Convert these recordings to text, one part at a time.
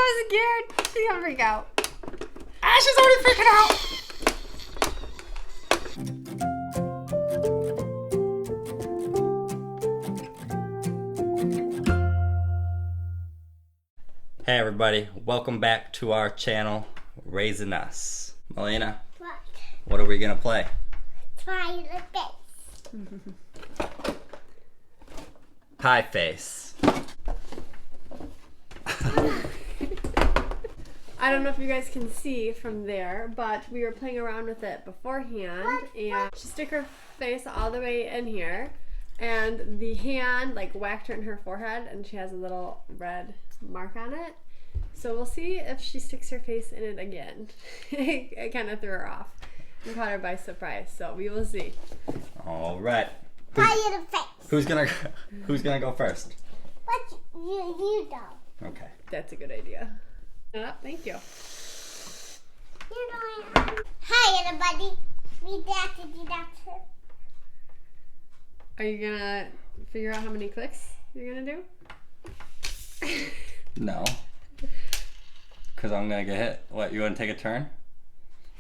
so scared. She's gonna freak out. Ah, she's already freaking out. Hey everybody, welcome back to our channel, Raising Us. Melina, what are we gonna play? Try the face. Pie face. I don't know if you guys can see from there, but we were playing around with it beforehand, and she stuck her face all the way in here, and the hand like whacked her in her forehead, and she has a little red mark on it. So we'll see if she sticks her face in it again. It kind of threw her off and caught her by surprise, so we will see. All right. Try the face. Who's gonna go first? But you don't. Okay. That's a good idea. Thank you. You're going. Hi everybody. We got to do that too. Are you gonna figure out how many clicks you're gonna do? No. Because I'm gonna get hit. What, you wanna take a turn?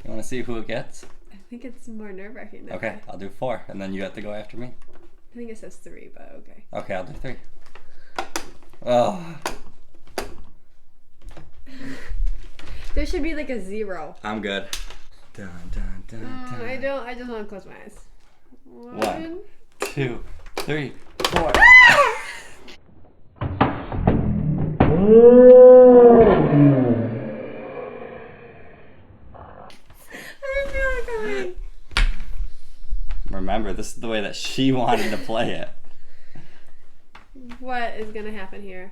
You wanna see who it gets? I think it's more nerve-wracking. Okay, I'll do 4, and then you have to go after me. I think it says 3, but okay. Okay, I'll do 3. Oh, There should be like a 0. I'm good. Dun, dun, dun, dun. I just want to close my eyes. 1, 2, 3, 4. I feel like Remember, this is the way that she wanted to play it. what is gonna happen here?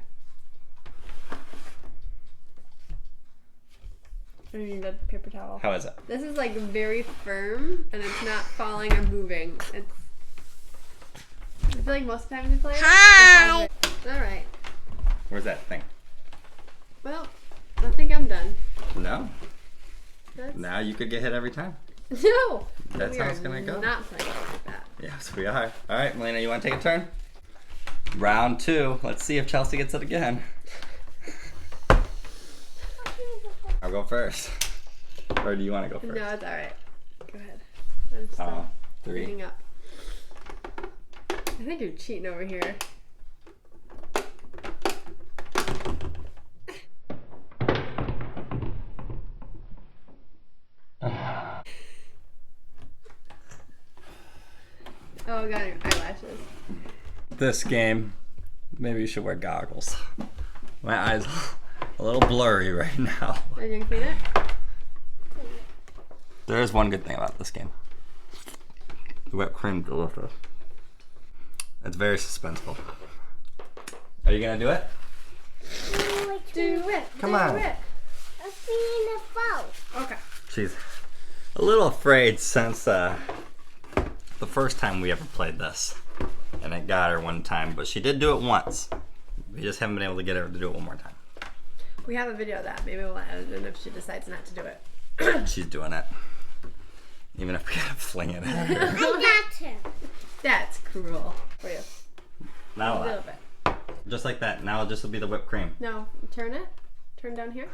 I need a paper towel. How is it? This is like very firm, and it's not falling or moving. I feel like most times you play it. Hi. All right. Where's that thing? Well, I think I'm done. No. That's, Now you could get hit every time. no. That's We how are it's gonna go. Not playing like that. Yes, we are. All right, Melina, you want to take a turn? Round 2. Let's see if Chelsea gets it again. I'll go first. Or do you want to go first? No, it's all right. Go ahead. I'm still 3. cleaning up. I think you're cheating over here. Oh, I got your eyelashes. This game, maybe you should wear goggles. My eyes a little blurry right now. Are you gonna clean it? There is one good thing about this game. The whipped cream delicious. It's very suspenseful. Are you gonna do it? Do it. Come do on. It. I'll see you in the phone. Okay. She's a little afraid since the first time we ever played this. And it got her one time, but she did do it once. We just haven't been able to get her to do it one more time. We have a video of that. Maybe we'll add it in if she decides not to do it. She's doing it. Even if we gotta fling it at her. I got to. That's cruel for you. Not a A little lot. bit. Just like that. Now this will be the whipped cream. No, turn it. Turn down here.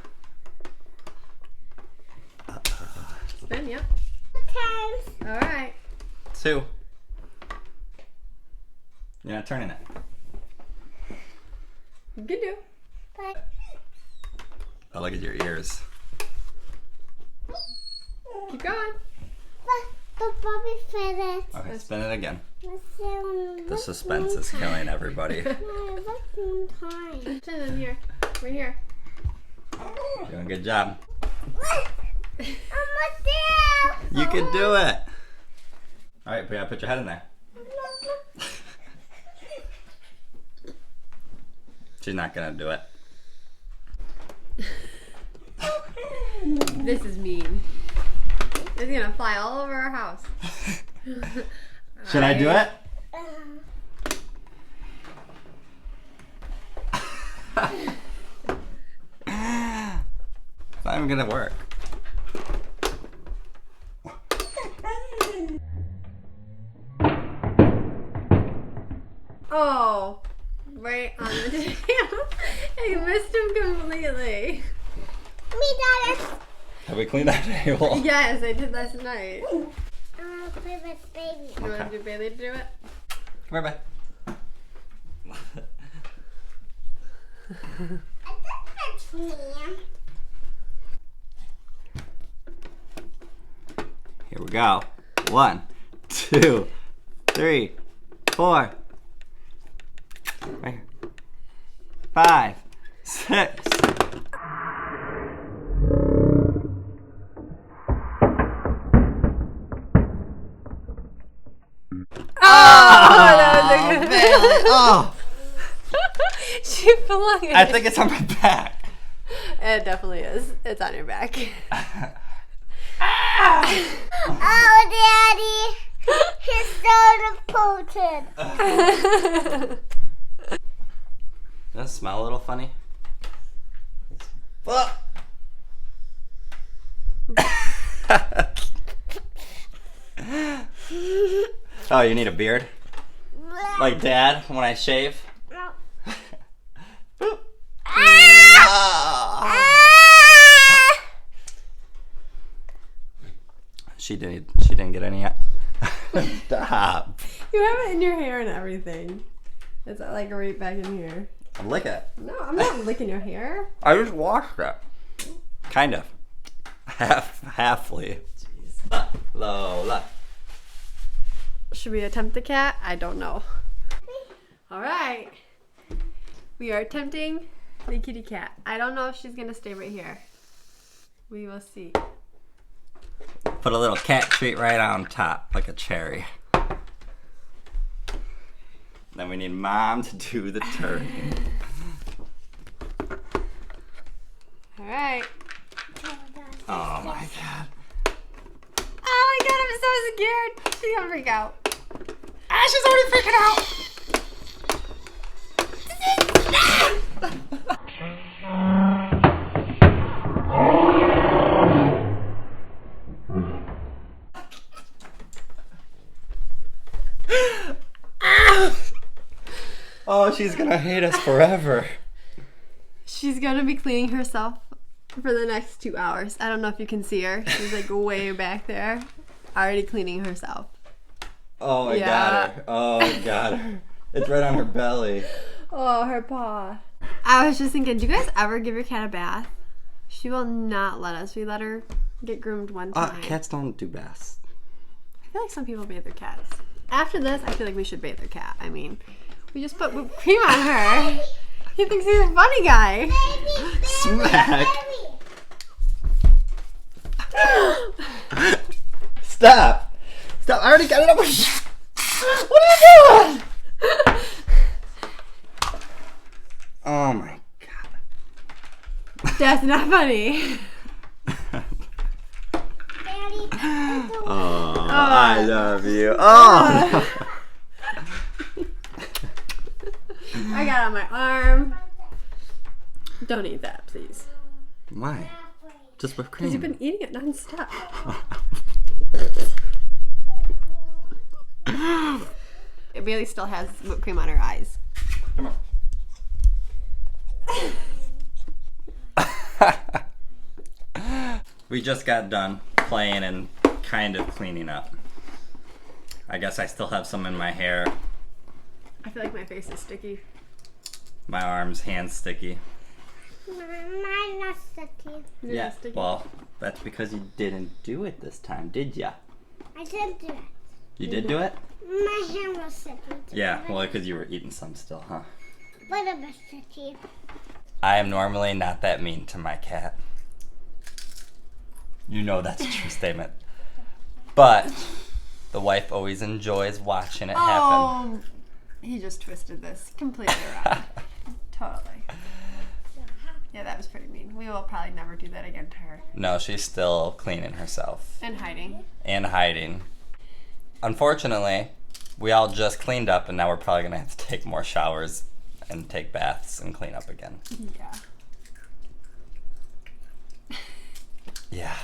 Spin, yep. Times. All right. 2. You're not turning it. You can do. But Oh, look at your ears. Keep going. the Bobby finished. Okay, spin it again. Let's see on The suspense is killing everybody. one time. Turn in here. Right here. Doing a good job. I'm not there. You can do it. All right, we gotta put your head in there. She's not gonna do it. This is mean. It's gonna fly all over our house. Should I do it? It's not even gonna work. Oh, right on the tail. You missed missed him completely. Me, Dad. Have we cleaned that table? Yes, I did last night. I'm gonna play with baby. You want to do Bailey to do it? Come here, bye. I think that's me. Here we go. 1, 2, 3, 4. Right here. 5, 6. that was a good- Bailey. Oh, She flung it. I think it's on my back. It definitely is. It's on your back. Oh, Daddy. He's so important. Does that smell a little funny? Oh, oh, you need a beard? Like Dad when I shave? No. Oh. She didn't get any yet. Stop. You have it in your hair and everything. It's like right back in here. Lick it. No, I'm not licking your hair. I just washed it. Kind of. Halfly. Lola. Should we attempt the cat? I don't know. All right. We are attempting the kitty cat. I don't know if she's going to stay right here. We will see. Put a little cat treat right on top, like a cherry. Then we need Mom to do the turning. All right. Oh my God. Oh my God, I'm so scared. She's going to freak out. Ah, she's already freaking out. Oh, she's gonna hate us forever. She's going to be cleaning herself for the next 2 hours. I don't know if you can see her. She's like way back there, already cleaning herself. Oh, I Yeah. got her. Oh, I got her. It's right on her belly. Oh, her paw. I was just thinking, do you guys ever give your cat a bath? She will not let us. We let her get groomed one time. Cats don't do baths. I feel like some people bathe their cats. After this, I feel like we should bathe their cat. I mean, we just put whipped cream on her. He thinks he's a funny guy. Smack. Stop. Stop. I already got it up. What are you doing? Oh my God. That's not funny. Daddy. Oh, I love you. Oh. I got it on my arm. Don't eat that, please. Why? Just whipped Because cream. you've been eating it nonstop. Bailey still has whipped cream on her eyes. Come on. We just got done playing and kind of cleaning up. I guess I still have some in my hair, I feel like my face is sticky. my arms, hands sticky. Mine not sticky. Is it Yeah, sticky? well, that's because you didn't do it this time, did ya? I did do it. You did do it? My hand was sticky. Yeah, well, because you were eating some still, huh? But it was sticky. I am normally not that mean to my cat. You know that's a true statement. But the wife always enjoys watching it happen. Oh, he just twisted this completely around. Totally. Yeah, that was pretty mean. We will probably never do that again to her. No, she's still cleaning herself And hiding. and hiding. Unfortunately, we all just cleaned up and now we're probably gonna have to take more showers and take baths and clean up again. Yeah. Yeah.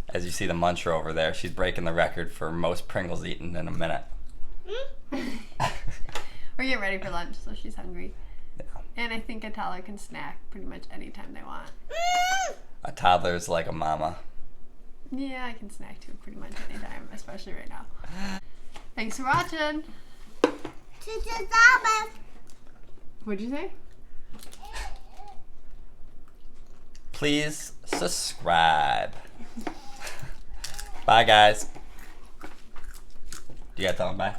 As you see the muncher over there, she's breaking the record for most Pringles eaten in a minute. We're getting ready for lunch, so she's hungry. Yeah. And I think a toddler can snack pretty much anytime they want. A toddler's like a mama. Yeah, I can snack too pretty much anytime, especially right now. Thanks for watching. What'd you say? Please subscribe. Bye, guys. You gotta tell them bye.